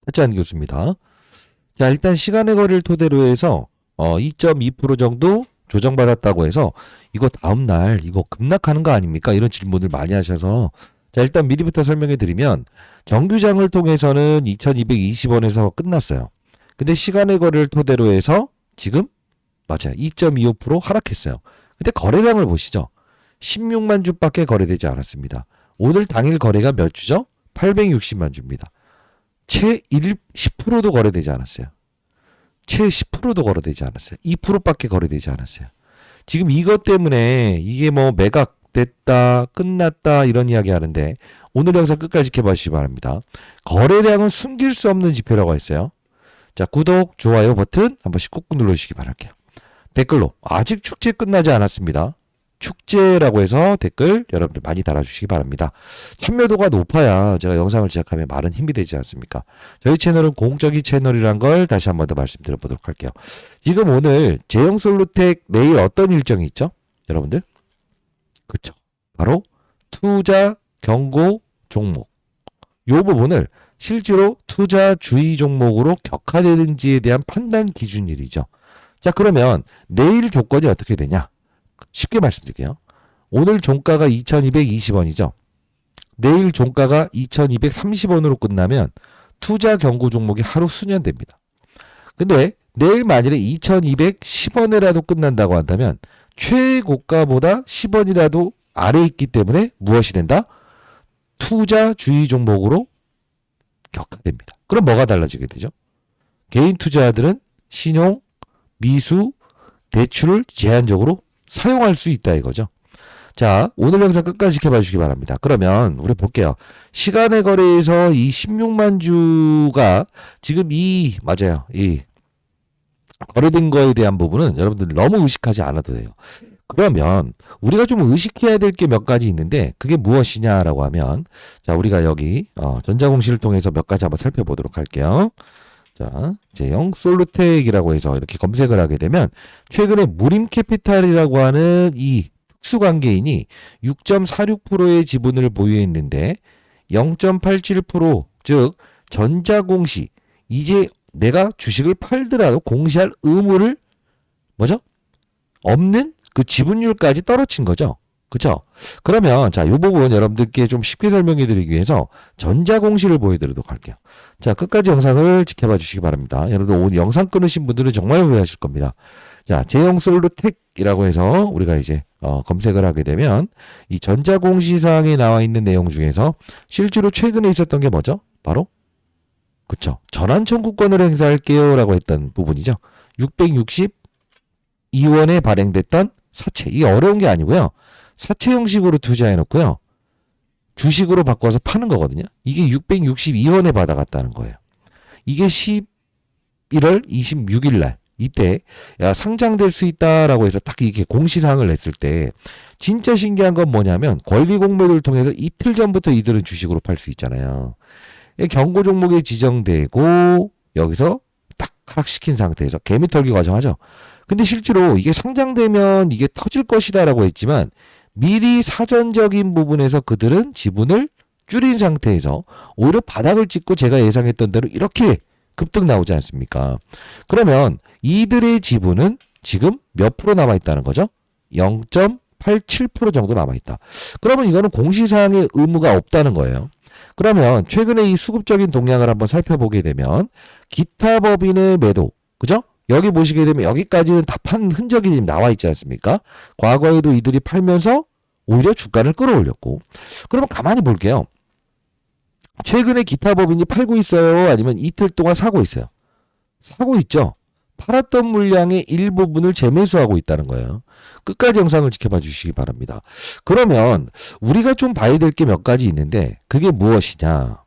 타짜한 교수입니다. 자, 일단 시간의 거리를 토대로 해서 2.2% 정도 조정받았다고 해서 이거 다음날 이거 급락하는 거 아닙니까? 이런 질문을 많이 하셔서 자, 일단 미리부터 설명해 드리면 정규장을 통해서는 2220원에서 끝났어요. 근데 시간의 거리를 토대로 해서 지금 맞아요. 2.25% 하락했어요. 근데 거래량을 보시죠. 16만 주밖에 거래되지 않았습니다. 오늘 당일 거래가 몇 주죠? 860만 주입니다. 채 10%도 거래되지 않았어요. 채 10%도 거래되지 않았어요. 2%밖에 거래되지 않았어요. 지금 이것 때문에 이게 뭐 매각 됐다, 끝났다 이런 이야기 하는데 오늘 영상 끝까지 지켜봐 주시기 바랍니다. 거래량은 숨길 수 없는 지표라고 했어요. 자, 구독, 좋아요 버튼 한 번씩 꾹꾹 눌러주시기 바랄게요. 댓글로 아직 축제 끝나지 않았습니다. 축제라고 해서 댓글 여러분들 많이 달아주시기 바랍니다. 참여도가 높아야 제가 영상을 제작하면 많은 힘이 되지 않습니까? 저희 채널은 공적인 채널이란 걸 다시 한 번 더 말씀드려보도록 할게요. 지금 오늘 제형솔루텍 내일 어떤 일정이 있죠? 여러분들? 그쵸. 바로 투자 경고 종목. 요 부분을 실제로 투자 주의 종목으로 격화되는지에 대한 판단 기준일이죠. 자, 그러면 내일 조건이 어떻게 되냐? 쉽게 말씀드릴게요. 오늘 종가가 2220원이죠. 내일 종가가 2230원으로 끝나면 투자 경고 종목이 하루 수년됩니다. 근데 내일 만일에 2210원에라도 끝난다고 한다면 최고가보다 10원이라도 아래에 있기 때문에 무엇이 된다? 투자 주의 종목으로 격화됩니다. 그럼 뭐가 달라지게 되죠? 개인 투자자들은 신용, 미수, 대출을 제한적으로 사용할 수 있다 이거죠. 자, 오늘 영상 끝까지 지켜봐 주시기 바랍니다. 그러면 우리 볼게요. 시간의 거래에서 이 16만 주가 지금 맞아요. 이 거래된 거에 대한 부분은 여러분들 너무 의식하지 않아도 돼요. 그러면 우리가 좀 의식해야 될 게 몇 가지 있는데 그게 무엇이냐라고 하면 자, 우리가 여기 전자공시를 통해서 몇 가지 한번 살펴보도록 할게요. 자, 제형 솔루텍이라고 해서 이렇게 검색을 하게 되면 최근에 무림캐피탈이라고 하는 이 특수관계인이 6.46%의 지분을 보유했는데 0.87% 즉 전자공시 이제 내가 주식을 팔더라도 공시할 의무를 뭐죠? 없는 그 지분율까지 떨어진 거죠. 그쵸? 그러면 자, 이 부분 여러분들께 좀 쉽게 설명해 드리기 위해서 전자공시를 보여드리도록 할게요. 자, 끝까지 영상을 지켜봐 주시기 바랍니다. 여러분들 오늘 영상 끊으신 분들은 정말 후회하실 겁니다. 자, 제형솔루텍이라고 해서 우리가 이제 검색을 하게 되면 이 전자공시사항에 나와 있는 내용 중에서 실제로 최근에 있었던 게 뭐죠? 바로 그쵸? 전환 청구권을 행사할게요 라고 했던 부분이죠. 662원에 발행됐던 사채. 이게 어려운 게 아니고요. 사채 형식으로 투자해 놓고요. 주식으로 바꿔서 파는 거거든요. 이게 662원에 받아갔다는 거예요. 이게 11월 26일 날 이때 상장될 수 있다라고 해서 딱 이렇게 공시사항을 냈을 때 진짜 신기한 건 뭐냐면 권리 공모를 통해서 이틀 전부터 이들은 주식으로 팔 수 있잖아요. 경고 종목에 지정되고 여기서 딱 하락시킨 상태에서 개미털기 과정하죠. 근데 실제로 이게 상장되면 이게 터질 것이다라고 했지만 미리 사전적인 부분에서 그들은 지분을 줄인 상태에서 오히려 바닥을 찍고 제가 예상했던 대로 이렇게 급등 나오지 않습니까? 그러면 이들의 지분은 지금 몇 프로 남아있다는 거죠? 0.87% 정도 남아있다. 그러면 이거는 공시사항의 의무가 없다는 거예요. 그러면 최근에 이 수급적인 동향을 한번 살펴보게 되면 기타 법인의 매도, 그죠? 여기 보시게 되면 여기까지는 다 판 흔적이 지금 나와 있지 않습니까? 과거에도 이들이 팔면서 오히려 주가를 끌어올렸고. 그러면 가만히 볼게요. 최근에 기타 법인이 팔고 있어요? 아니면 이틀 동안 사고 있어요? 사고 있죠? 팔았던 물량의 일부분을 재매수하고 있다는 거예요. 끝까지 영상을 지켜봐 주시기 바랍니다. 그러면 우리가 좀 봐야 될 게 몇 가지 있는데 그게 무엇이냐?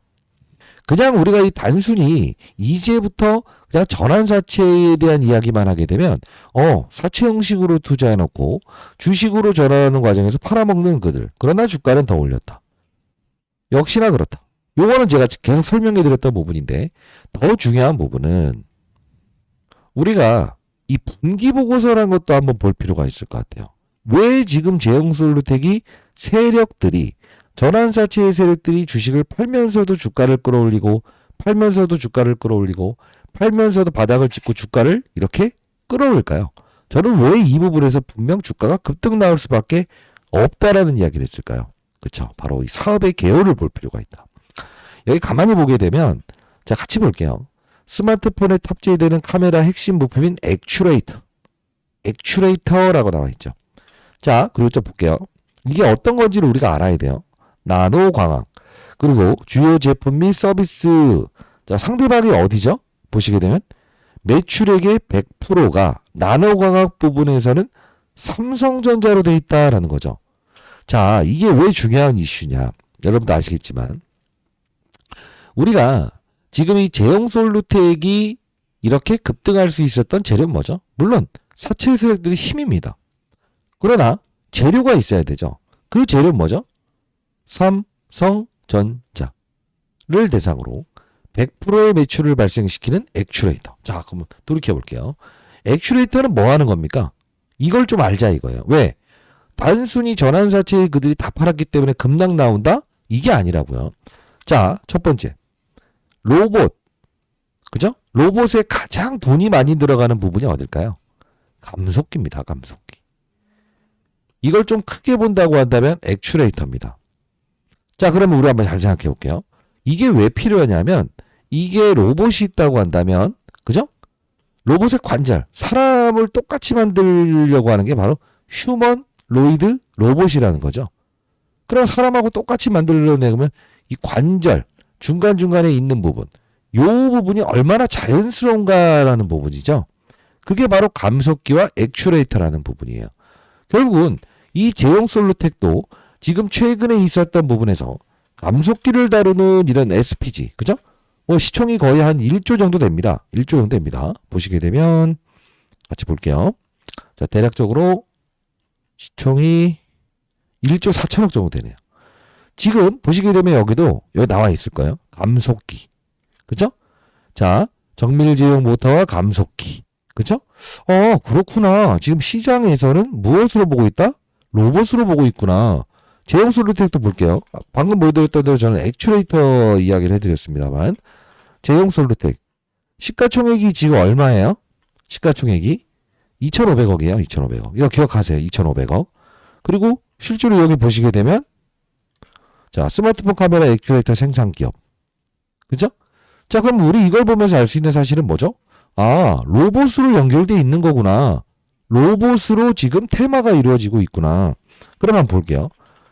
그냥 우리가 이 단순히 이제부터 그냥 전환사채에 대한 이야기만 하게 되면 사채 형식으로 투자해놓고 주식으로 전환하는 과정에서 팔아먹는 그들. 그러나 주가는 더 올렸다. 역시나 그렇다. 요거는 제가 계속 설명해드렸던 부분인데 더 중요한 부분은 우리가 이 분기보고서라는 것도 한번 볼 필요가 있을 것 같아요. 왜 지금 제형솔루텍이 세력들이 전환사채의 세력들이 주식을 팔면서도 주가를 끌어올리고 팔면서도 주가를 끌어올리고 팔면서도 바닥을 찍고 주가를 이렇게 끌어올릴까요? 저는 왜 이 부분에서 분명 주가가 급등 나올 수밖에 없다라는 이야기를 했을까요? 그렇죠. 바로 이 사업의 개요를 볼 필요가 있다. 여기 가만히 보게 되면 자 같이 볼게요. 스마트폰에 탑재되는 카메라 핵심 부품인 액추레이터라고 나와 있죠. 자 그리고 또 볼게요. 이게 어떤 건지를 우리가 알아야 돼요. 나노 광학 그리고 주요 제품 및 서비스 자 상대방이 어디죠? 보시게 되면 매출액의 100%가 나노광학 부분에서는 삼성전자로 돼 있다라는 거죠. 자 이게 왜 중요한 이슈냐 여러분도 아시겠지만 우리가 지금 이 제형솔루텍이 이렇게 급등할 수 있었던 재료는 뭐죠? 물론 사채 세력들의 힘입니다. 그러나 재료가 있어야 되죠. 그 재료는 뭐죠? 삼성전자를 대상으로 100%의 매출을 발생시키는 액추레이터. 자, 그럼 돌이켜 볼게요. 액추레이터는 뭐 하는 겁니까? 이걸 좀 알자 이거예요. 왜? 단순히 전환사채 그들이 다 팔았기 때문에 급락 나온다? 이게 아니라고요. 자, 첫 번째. 로봇. 그죠? 로봇에 가장 돈이 많이 들어가는 부분이 어딜까요? 감속기입니다. 감속기. 이걸 좀 크게 본다고 한다면 액추레이터입니다. 자, 그러면 우리 한번 잘 생각해 볼게요. 이게 왜 필요하냐면 이게 로봇이 있다고 한다면 그죠? 로봇의 관절, 사람을 똑같이 만들려고 하는 게 바로 휴머노이드 로봇이라는 거죠. 그럼 사람하고 똑같이 만들려면 이 관절, 중간중간에 있는 부분, 요 부분이 얼마나 자연스러운가라는 부분이죠. 그게 바로 감속기와 액추레이터라는 부분이에요. 결국은 이 제형솔루텍도 지금 최근에 있었던 부분에서 감속기를 다루는 이런 SPG, 그죠? 뭐 시총이 거의 한 1조 정도 됩니다. 1조 정도 됩니다. 보시게 되면 같이 볼게요. 자, 대략적으로 시총이 1조 4천억 정도 되네요. 지금 보시게 되면 여기도 여기 나와 있을 거예요. 감속기. 그죠? 자, 정밀제형 모터와 감속기. 그죠? 그렇구나. 지금 시장에서는 무엇으로 보고 있다? 로봇으로 보고 있구나. 제형솔루텍도 볼게요. 방금 보여드렸던 대로 저는 액추레이터 이야기를 해드렸습니다만 제형솔루텍 시가총액이 지금 얼마예요? 시가총액이 2,500억이에요. 2,500억. 이거 기억하세요. 2,500억. 그리고 실제로 여기 보시게 되면 자 스마트폰 카메라 액추레이터 생산기업. 그죠? 자 그럼 우리 이걸 보면서 알 수 있는 사실은 뭐죠? 아 로봇으로 연결돼 있는 거구나. 로봇으로 지금 테마가 이루어지고 있구나. 그럼 한번 볼게요.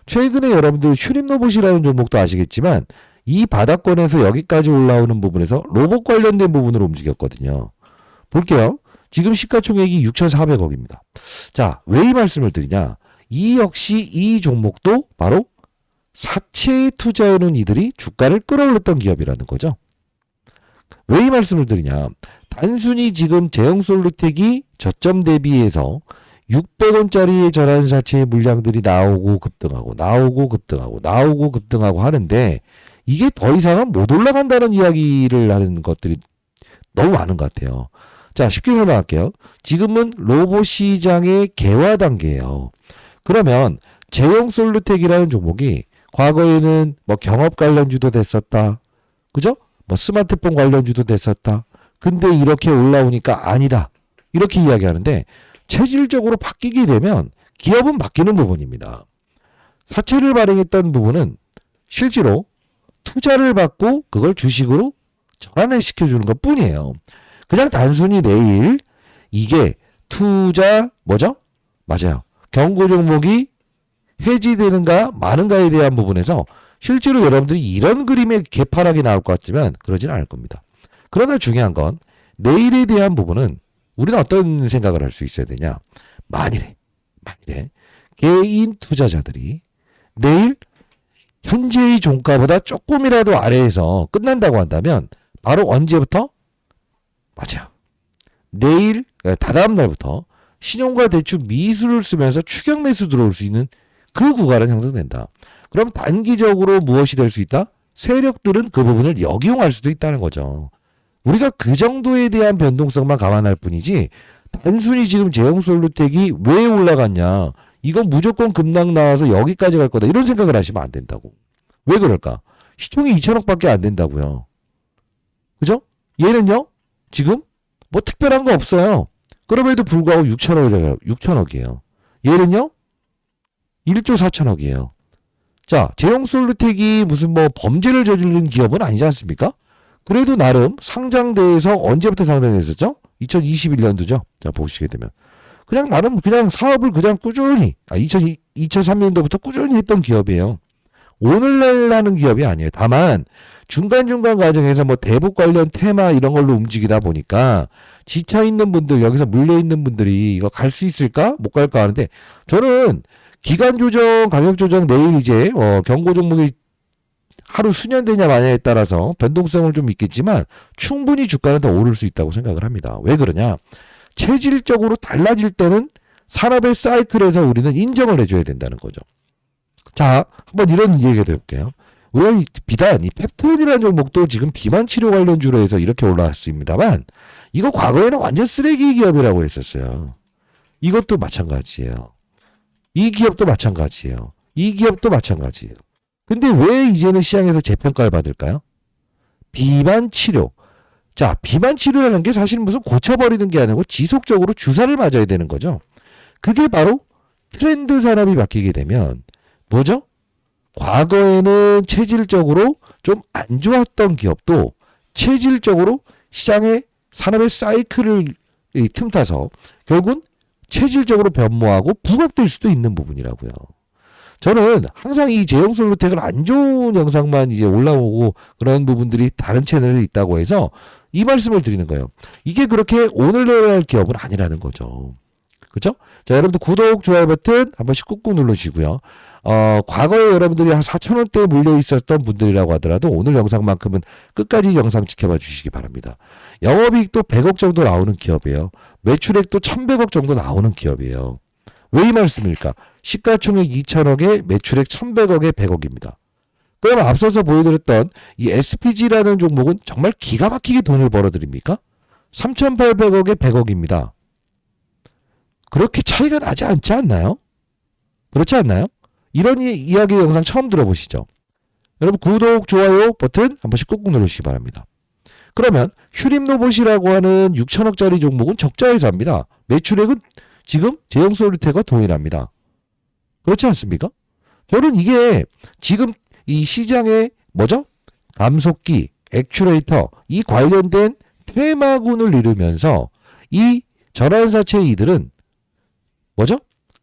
최근에 여러분들 슈림로봇이라는 종목도 아시겠지만 이 바닥권에서 여기까지 올라오는 부분에서 로봇 관련된 부분으로 움직였거든요. 볼게요. 지금 시가총액이 6,400억입니다. 자, 왜 이 말씀을 드리냐? 이 역시 이 종목도 바로 사채에 투자해놓은 이들이 주가를 끌어올렸던 기업이라는 거죠. 왜 이 말씀을 드리냐? 단순히 지금 제형솔루텍이 저점 대비해서 600원짜리의 전환사채의 물량들이 나오고 급등하고 하는데 이게 더 이상은 못 올라간다는 이야기를 하는 것들이 너무 많은 것 같아요. 자, 쉽게 설명할게요. 지금은 로봇 시장의 개화 단계예요. 그러면 제형솔루텍이라는 종목이 과거에는 뭐 경업 관련주도 됐었다. 그죠? 뭐 스마트폰 관련주도 됐었다. 근데 이렇게 올라오니까 아니다. 이렇게 이야기하는데 체질적으로 바뀌게 되면 기업은 바뀌는 부분입니다. 사채를 발행했던 부분은 실제로 투자를 받고 그걸 주식으로 전환시켜주는 것 뿐이에요. 그냥 단순히 내일 이게 투자 뭐죠? 맞아요. 경고 종목이 해지되는가 마는가에 대한 부분에서 실제로 여러분들이 이런 그림의 개파락이 나올 것 같지만 그러지는 않을 겁니다. 그러나 중요한 건 내일에 대한 부분은 우리는 어떤 생각을 할 수 있어야 되냐. 만일에 개인 투자자들이 내일 현재의 종가보다 조금이라도 아래에서 끝난다고 한다면 바로 언제부터? 맞아요. 내일 다다음 날부터 신용과 대출 미수를 쓰면서 추격 매수 들어올 수 있는 그 구간은 형성된다. 그럼 단기적으로 무엇이 될 수 있다? 세력들은 그 부분을 역이용할 수도 있다는 거죠. 우리가 그 정도에 대한 변동성만 감안할 뿐이지 단순히 지금 제형솔루텍이 왜 올라갔냐 이건 무조건 급락 나와서 여기까지 갈 거다 이런 생각을 하시면 안 된다고. 왜 그럴까? 시총이 2천억밖에 안 된다고요. 그죠? 얘는요, 지금 뭐 특별한 거 없어요. 그럼에도 불구하고 6천억이에요. 얘는요, 1조 4천억이에요. 자, 제형솔루텍이 무슨 뭐 범죄를 저지른 기업은 아니지 않습니까? 그래도 나름 상장돼서 언제부터 상장됐었죠? 2021년도죠. 자, 보시게 되면. 그냥 나름 그냥 사업을 그냥 꾸준히, 2003년도부터 꾸준히 했던 기업이에요. 오늘날 하는 기업이 아니에요. 다만, 중간중간 과정에서 뭐 대북 관련 테마 이런 걸로 움직이다 보니까 지쳐있는 분들, 여기서 물려있는 분들이 이거 갈 수 있을까? 못 갈까 하는데, 저는 기간 조정, 가격 조정 내일 이제, 경고 종목이 하루 수년되냐 마냐에 따라서 변동성을 좀 있겠지만 충분히 주가는 더 오를 수 있다고 생각을 합니다. 왜 그러냐? 체질적으로 달라질 때는 산업의 사이클에서 우리는 인정을 해줘야 된다는 거죠. 자, 한번 이런 얘기가 해볼게요. 우리가 비단 이 펩톤이라는 종목도 지금 비만 치료 관련주로 해서 이렇게 올라왔습니다만 이거 과거에는 완전 쓰레기 기업이라고 했었어요. 이것도 마찬가지예요. 이 기업도 마찬가지예요. 이 기업도 마찬가지예요. 근데 왜 이제는 시장에서 재평가를 받을까요? 비만 치료. 자, 비만 치료라는 게 사실 무슨 고쳐버리는 게 아니고 지속적으로 주사를 맞아야 되는 거죠. 그게 바로 트렌드 산업이 바뀌게 되면 뭐죠? 과거에는 체질적으로 좀 안 좋았던 기업도 체질적으로 시장의 산업의 사이클을 틈타서 결국은 체질적으로 변모하고 부각될 수도 있는 부분이라고요. 저는 항상 이 제형솔루텍을 안 좋은 영상만 이제 올라오고 그런 부분들이 다른 채널에 있다고 해서 이 말씀을 드리는 거예요. 이게 그렇게 오늘날 할 기업은 아니라는 거죠. 그렇죠? 자, 여러분들 구독, 좋아요 버튼 한 번씩 꾹꾹 눌러주시고요. 과거에 여러분들이 한 4,000원대에 물려 있었던 분들이라고 하더라도 오늘 영상만큼은 끝까지 영상 지켜봐 주시기 바랍니다. 영업이익도 100억 정도 나오는 기업이에요. 매출액도 1,100억 정도 나오는 기업이에요. 왜 이 말씀입니까? 시가총액 2천억에 매출액 1,100억에 100억입니다. 그럼 앞서서 보여드렸던 이 SPG라는 종목은 정말 기가 막히게 돈을 벌어들입니까? 3,800억에 100억입니다. 그렇게 차이가 나지 않지 않나요? 그렇지 않나요? 이런 이야기 영상 처음 들어보시죠? 여러분 구독, 좋아요 버튼 한 번씩 꾹꾹 누르시기 바랍니다. 그러면 휴림로봇이라고 하는 6천억짜리 종목은 적자에서 합니다. 매출액은 지금 제형솔루텍과 동일합니다. 그렇지 않습니까? 저는 이게 지금 이 시장에 뭐죠? 감속기, 액추레이터 이 관련된 테마군을 이루면서 이 전환사채 이들은 뭐죠?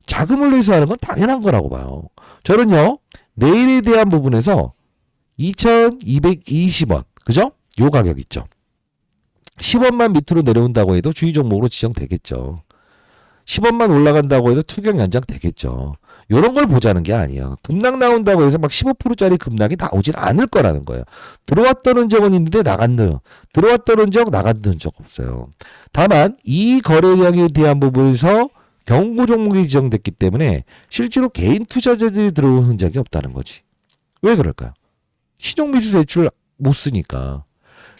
자금을 회수하는 건 당연한 거라고 봐요. 저는요, 내일에 대한 부분에서 2,220원, 그죠? 요 가격 있죠. 10원만 밑으로 내려온다고 해도 주의 종목으로 지정되겠죠. 10원만 올라간다고 해도 투경 연장 되겠죠. 요런 걸 보자는 게 아니에요. 급락 나온다고 해서 막 15%짜리 급락이 나오진 않을 거라는 거예요. 들어왔던 흔적은 있는데 들어왔던 흔적, 나갔던 흔적 없어요. 다만 이 거래량에 대한 부분에서 경고 종목이 지정됐기 때문에 실제로 개인 투자자들이 들어온 흔적이 없다는 거지. 왜 그럴까요? 신용미수 대출 못 쓰니까.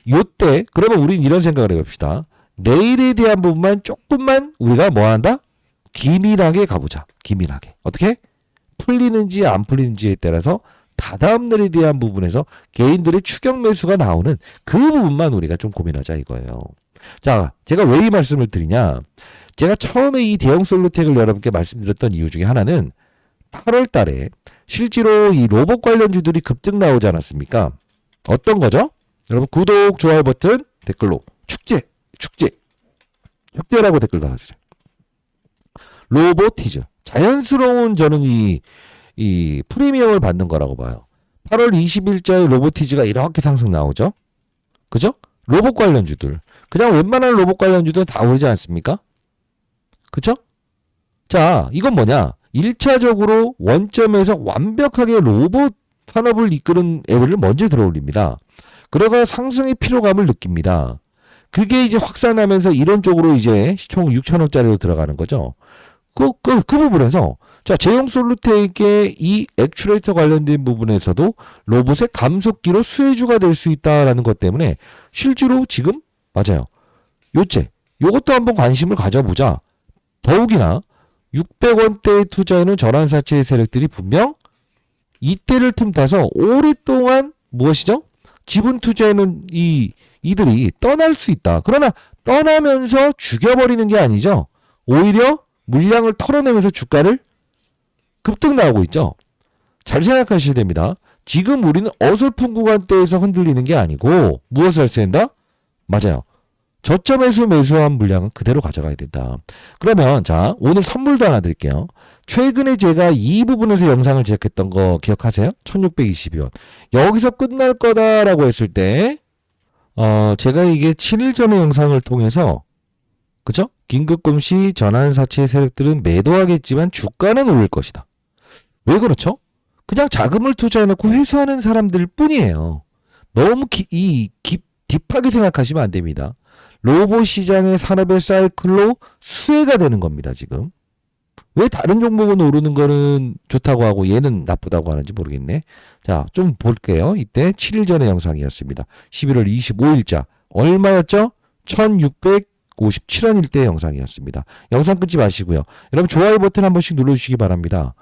요때 그러면 우린 이런 생각을 해봅시다. 내일에 대한 부분만 조금만 우리가 뭐 한다? 기민하게 가보자. 기민하게. 어떻게? 풀리는지 안 풀리는지에 따라서 다다음 날에 대한 부분에서 개인들의 추격 매수가 나오는 그 부분만 우리가 좀 고민하자 이거예요. 자, 제가 왜 이 말씀을 드리냐? 제가 처음에 이 대형솔루텍을 여러분께 말씀드렸던 이유 중에 하나는 8월 달에 실제로 이 로봇 관련주들이 급등 나오지 않았습니까? 어떤 거죠? 여러분 구독, 좋아요 버튼, 댓글로 축제라고 댓글 달아주세요. 로보티즈. 자연스러운 저는 이 프리미엄을 받는 거라고 봐요. 8월 20일자에 로보티즈가 이렇게 상승 나오죠? 그죠? 로봇 관련주들. 그냥 웬만한 로봇 관련주들은 다 오르지 않습니까? 그쵸? 자, 이건 뭐냐? 1차적으로 원점에서 완벽하게 로봇 산업을 이끄는 애들을 먼저 들어올립니다. 그러가 상승의 피로감을 느낍니다. 그게 이제 확산하면서 이런 쪽으로 이제 총 6천억짜리로 들어가는 거죠. 그 부분에서, 자, 제형솔루텍의 이 액추레이터 관련된 부분에서도 로봇의 감속기로 수혜주가 될 수 있다라는 것 때문에 실제로 지금, 맞아요. 요것도 한번 관심을 가져보자. 더욱이나 600원대에 투자하는 전환사채의 세력들이 분명 이때를 틈타서 오랫동안 무엇이죠? 지분 투자에는 이 이들이 떠날 수 있다. 그러나 떠나면서 죽여버리는 게 아니죠. 오히려 물량을 털어내면서 주가를 급등 나오고 있죠. 잘 생각하셔야 됩니다. 지금 우리는 어설픈 구간대에서 흔들리는 게 아니고 무엇을 할 수 있다? 맞아요. 저점에서 매수한 물량은 그대로 가져가야 된다. 그러면 자, 오늘 선물도 하나 드릴게요. 최근에 제가 이 부분에서 영상을 제작했던 거 기억하세요? 1622원. 여기서 끝날 거다라고 했을 때 제가 이게 7일 전의 영상을 통해서 그죠? 긴급금시 전환사채 세력들은 매도하겠지만 주가는 오를 것이다. 왜 그렇죠? 그냥 자금을 투자해놓고 회수하는 사람들 뿐이에요. 너무 딥하게 생각하시면 안 됩니다. 로봇 시장의 산업의 사이클로 수혜가 되는 겁니다, 지금. 왜 다른 종목은 오르는 거는 좋다고 하고 얘는 나쁘다고 하는지 모르겠네. 자, 좀 볼게요. 이때 7일 전의 영상이었습니다. 11월 25일자. 얼마였죠? 1657원일 때 영상이었습니다. 영상 끊지 마시고요. 여러분 좋아요 버튼 한 번씩 눌러주시기 바랍니다.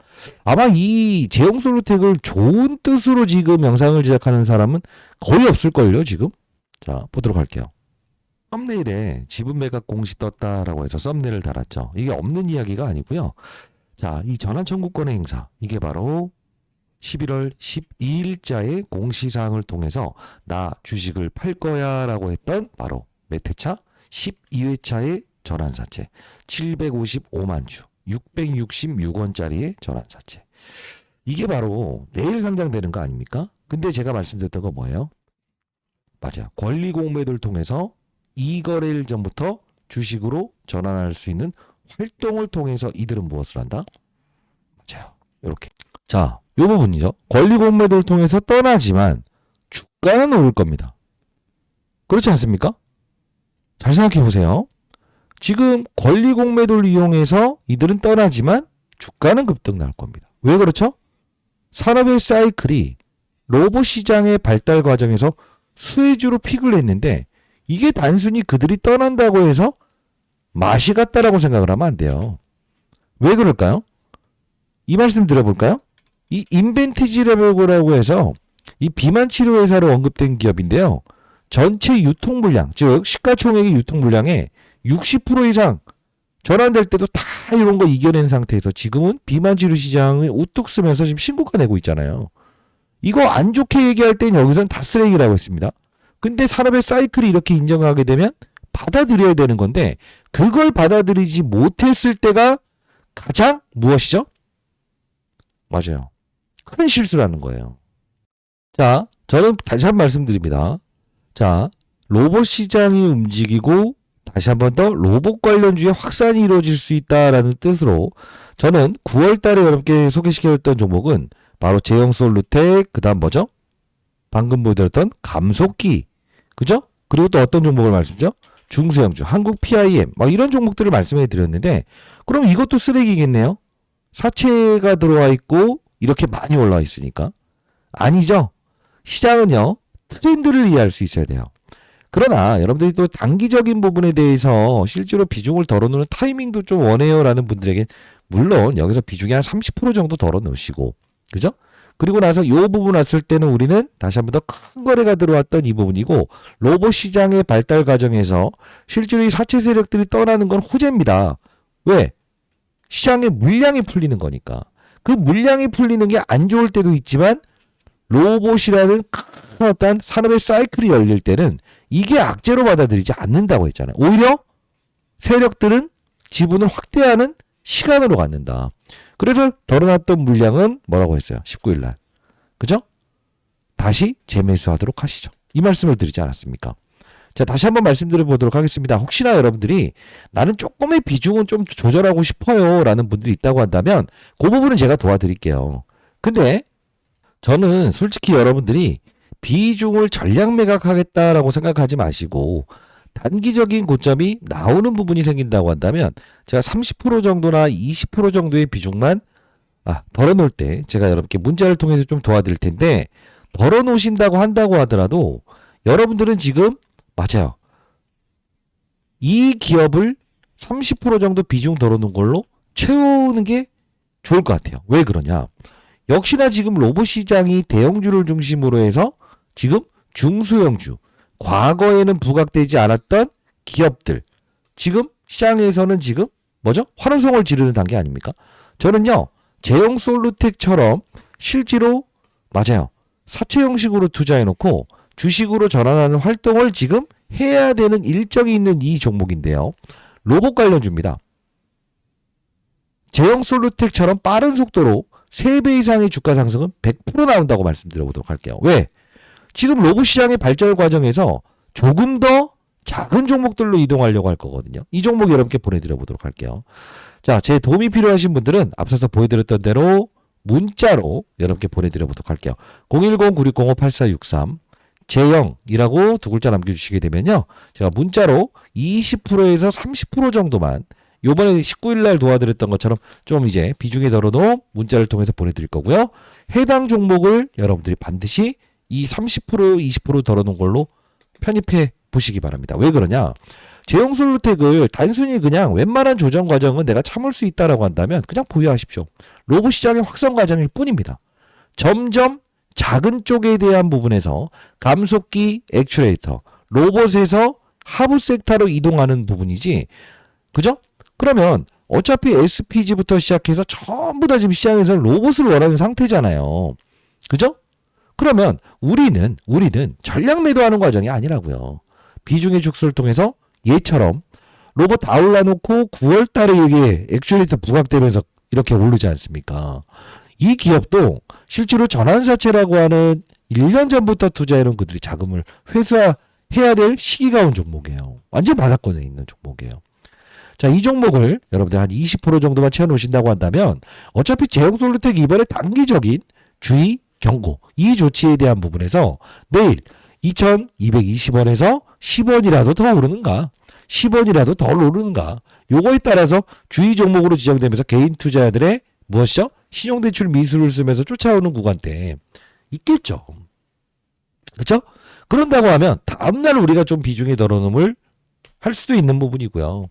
아마 이 제형솔루텍을 좋은 뜻으로 지금 영상을 제작하는 사람은 거의 없을걸요, 지금? 자, 보도록 할게요. 썸네일에 지분 매각 공시 떴다라고 해서 썸네일을 달았죠. 이게 없는 이야기가 아니고요. 자, 이 전환 청구권의 행사. 이게 바로 11월 12일자의 공시사항을 통해서 나 주식을 팔 거야 라고 했던 바로 몇 회차? 12회차의 전환사채. 755만 주. 666원짜리의 전환사채. 이게 바로 내일 상장되는 거 아닙니까? 근데 제가 말씀드렸던 거 뭐예요? 맞아요. 권리공매도를 통해서 2거래일 전부터 주식으로 전환할 수 있는 활동을 통해서 이들은 무엇을 한다? 맞아요. 이렇게. 자, 이 부분이죠. 권리공매도를 통해서 떠나지만 주가는 오를 겁니다. 그렇지 않습니까? 잘 생각해 보세요. 지금 권리공매도를 이용해서 이들은 떠나지만 주가는 급등 나올 겁니다. 왜 그렇죠? 산업의 사이클이 로봇 시장의 발달 과정에서 수혜주로 픽을 했는데 이게 단순히 그들이 떠난다고 해서 맛이 같다라고 생각을 하면 안 돼요. 왜 그럴까요? 이 말씀 들어볼까요? 이 인벤티지라고 해서 이 비만 치료 회사로 언급된 기업인데요. 전체 유통 물량, 즉 시가총액의 유통 물량의 60% 이상 전환될 때도 다 이런 거 이겨낸 상태에서 지금은 비만 치료 시장을 우뚝 쓰면서 지금 신고가 내고 있잖아요. 이거 안 좋게 얘기할 땐 여기서는 다 쓰레기라고 했습니다. 근데 산업의 사이클이 이렇게 인정하게 되면 받아들여야 되는 건데 그걸 받아들이지 못했을 때가 가장 무엇이죠? 맞아요. 큰 실수라는 거예요. 자, 저는 다시 한번 말씀드립니다. 자, 로봇 시장이 움직이고 다시 한번 더 로봇 관련주의 확산이 이루어질 수 있다라는 뜻으로 저는 9월 달에 여러분께 소개시켜줬던 종목은 바로 제형솔루텍, 그 다음 뭐죠? 방금 보여드렸던 감속기, 그죠? 그리고 또 어떤 종목을 말씀드렸죠? 중소형주, 한국 PIM, 막 이런 종목들을 말씀해 드렸는데 그럼 이것도 쓰레기겠네요? 사채가 들어와 있고 이렇게 많이 올라와 있으니까. 아니죠. 시장은요, 트렌드를 이해할 수 있어야 돼요. 그러나 여러분들이 또 단기적인 부분에 대해서 실제로 비중을 덜어놓는 타이밍도 좀 원해요라는 분들에게 물론 여기서 비중이 한 30% 정도 덜어놓으시고, 그죠? 그리고 나서 이 부분 왔을 때는 우리는 다시 한번 더 큰 거래가 들어왔던 이 부분이고 로봇 시장의 발달 과정에서 실제로 이 사채 세력들이 떠나는 건 호재입니다. 왜? 시장의 물량이 풀리는 거니까. 그 물량이 풀리는 게 안 좋을 때도 있지만 로봇이라는 큰 어떤 산업의 사이클이 열릴 때는 이게 악재로 받아들이지 않는다고 했잖아요. 오히려 세력들은 지분을 확대하는 시간으로 갖는다. 그래서 덜어놨던 물량은 뭐라고 했어요? 19일 날. 그죠? 다시 재매수하도록 하시죠. 이 말씀을 드리지 않았습니까? 자, 다시 한번 말씀드려 보도록 하겠습니다. 혹시나 여러분들이 나는 조금의 비중은 좀 조절하고 싶어요 라는 분들이 있다고 한다면 그 부분은 제가 도와드릴게요. 근데 저는 솔직히 여러분들이 비중을 전량 매각하겠다라고 생각하지 마시고 단기적인 고점이 나오는 부분이 생긴다고 한다면 제가 30% 정도나 20% 정도의 비중만 덜어놓을 때 제가 여러분께 문자를 통해서 좀 도와드릴 텐데 덜어놓으신다고 한다고 하더라도 여러분들은 지금 맞아요. 이 기업을 30% 정도 비중 덜어놓은 걸로 채우는 게 좋을 것 같아요. 왜 그러냐? 역시나 지금 로봇 시장이 대형주를 중심으로 해서 지금 중소형주 과거에는 부각되지 않았던 기업들. 지금 시장에서는 지금 뭐죠? 환호성을 지르는 단계 아닙니까? 저는요. 제형솔루텍처럼 실제로 맞아요. 사채 형식으로 투자해놓고 주식으로 전환하는 활동을 지금 해야 되는 일정이 있는 이 종목인데요. 로봇 관련주입니다. 제형솔루텍처럼 빠른 속도로 3배 이상의 주가 상승은 100% 나온다고 말씀드려보도록 할게요. 왜? 지금 로봇 시장의 발전 과정에서 조금 더 작은 종목들로 이동하려고 할 거거든요. 이 종목 여러분께 보내드려보도록 할게요. 자, 제 도움이 필요하신 분들은 앞서서 보여드렸던 대로 문자로 여러분께 보내드려보도록 할게요. 010-9605-8463 제형이라고 두 글자 남겨주시게 되면요. 제가 문자로 20%에서 30% 정도만 요번에 19일날 도와드렸던 것처럼 좀 이제 비중이 덜어도 문자를 통해서 보내드릴 거고요. 해당 종목을 여러분들이 반드시 이 30% 20% 덜어놓은 걸로 편입해 보시기 바랍니다. 왜 그러냐? 제형솔루텍을 단순히 그냥 웬만한 조정 과정은 내가 참을 수 있다라고 한다면 그냥 보유하십시오. 로봇 시장의 확산 과정일 뿐입니다. 점점 작은 쪽에 대한 부분에서 감속기 액추에이터, 로봇에서 하부 섹터로 이동하는 부분이지. 그죠? 그러면 어차피 SPG부터 시작해서 전부 다 지금 시장에서 로봇을 원하는 상태잖아요. 그죠? 그러면 우리는 전략 매도하는 과정이 아니라고요. 비중의 축소를 통해서 얘처럼 로봇 다 올라놓고 9월 달에 이게 액추에이터 부각되면서 이렇게 오르지 않습니까? 이 기업도 실제로 전환사채라고 하는 1년 전부터 투자해놓은 그들이 자금을 회수해야 될 시기가 온 종목이에요. 완전 바닥권에 있는 종목이에요. 자, 이 종목을 여러분들 한 20% 정도만 채워놓으신다고 한다면 어차피 제형솔루텍 이번에 단기적인 주의, 경고, 이 조치에 대한 부분에서 내일 2220원에서 10원이라도 더 오르는가 10원이라도 더 오르는가 요거에 따라서 주의 종목으로 지정되면서 개인 투자자들의 무엇이죠? 신용대출 미수를 쓰면서 쫓아오는 구간대 있겠죠. 그렇죠? 그런다고 하면 다음날 우리가 좀 비중의 덜어놓음을 할 수도 있는 부분이고요.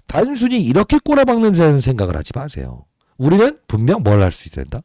단순히 이렇게 꼬라박는 생각을 하지 마세요. 우리는 분명 뭘 할 수 있어야 된다?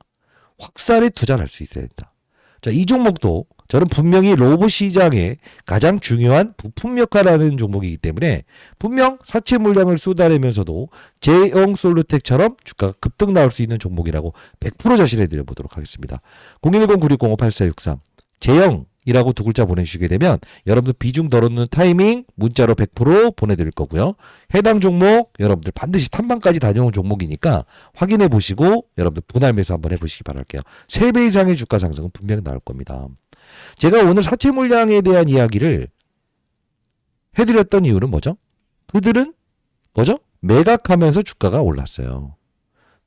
확산에 투자를 할 수 있어야 된다. 자, 이 종목도 저는 분명히 로봇 시장의 가장 중요한 부품 역할을 하는 종목이기 때문에 분명 사채 물량을 쏟아내면서도 제형솔루텍처럼 주가가 급등 나올 수 있는 종목이라고 100% 자신해 드려보도록 하겠습니다. 010-9605-8463 제형이라고 두 글자 보내주시게 되면 여러분들 비중 덜어놓는 타이밍 문자로 100% 보내드릴 거고요. 해당 종목 여러분들 반드시 탐방까지 다녀온 종목이니까 확인해 보시고 여러분들 분할 매수 한번 해보시기 바랄게요. 3배 이상의 주가 상승은 분명히 나올 겁니다. 제가 오늘 사채 물량에 대한 이야기를 해드렸던 이유는 뭐죠? 그들은 뭐죠? 매각하면서 주가가 올랐어요.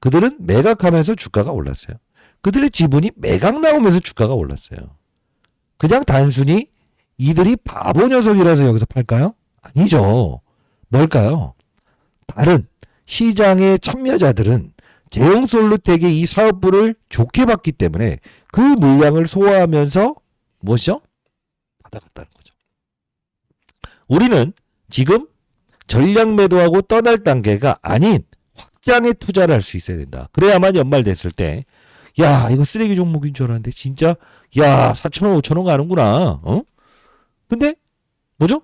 그들은 매각하면서 주가가 올랐어요. 그들의 지분이 매각 나오면서 주가가 올랐어요. 그냥 단순히 이들이 바보 녀석이라서 여기서 팔까요? 아니죠. 뭘까요? 다른 시장의 참여자들은 제형솔루텍의 이 사업부를 좋게 봤기 때문에 그 물량을 소화하면서 무엇이죠? 받아갔다는 거죠. 우리는 지금 전략 매도하고 떠날 단계가 아닌 확장에 투자를 할 수 있어야 된다. 그래야만 연말 됐을 때 야, 이거 쓰레기 종목인 줄 알았는데 진짜 야, 4,000원, 5,000원 가는구나. 어? 근데 뭐죠?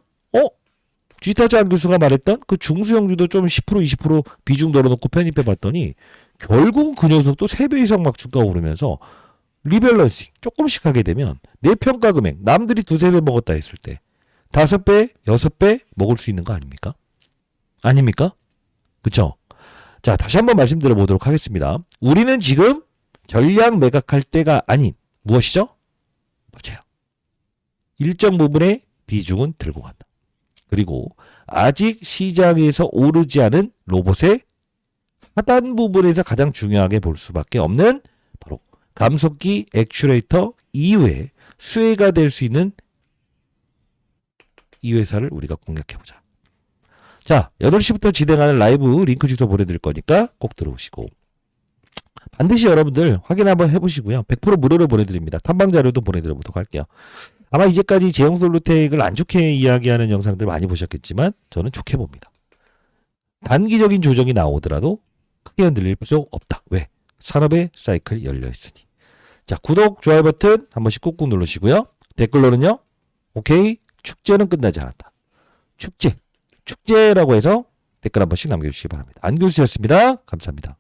쥐타장 교수가 말했던 그 중수형주도 좀 10%, 20% 비중 덜어놓고 편입해 봤더니 결국 그 녀석도 3배 이상 막 주가 오르면서 리밸런싱 조금씩 하게 되면 내 평가 금액 남들이 2-3배 먹었다 했을 때 5배, 6배 먹을 수 있는 거 아닙니까? 아닙니까? 그쵸? 자, 다시 한번 말씀드려 보도록 하겠습니다. 우리는 지금 전략 매각할 때가 아닌 무엇이죠? 맞아요. 일정 부분의 비중은 들고 간다. 그리고 아직 시장에서 오르지 않은 로봇의 하단 부분에서 가장 중요하게 볼 수밖에 없는 바로 감속기 액추에이터 이후에 수혜가 될 수 있는 이 회사를 우리가 공략해보자. 자, 8시부터 진행하는 라이브 링크 주소 보내드릴 거니까 꼭 들어오시고 반드시 여러분들 확인 한번 해보시고요. 100% 무료로 보내드립니다. 탐방 자료도 보내드려보도록 할게요. 아마 이제까지 제형솔루텍을 안 좋게 이야기하는 영상들 많이 보셨겠지만 저는 좋게 봅니다. 단기적인 조정이 나오더라도 크게 흔들릴 필요 없다. 왜? 산업의 사이클이 열려있으니. 자, 구독, 좋아요 버튼 한 번씩 꾹꾹 누르시고요. 댓글로는요. 오케이, 축제는 끝나지 않았다. 축제라고 해서 댓글 한 번씩 남겨주시기 바랍니다. 안교수였습니다. 감사합니다.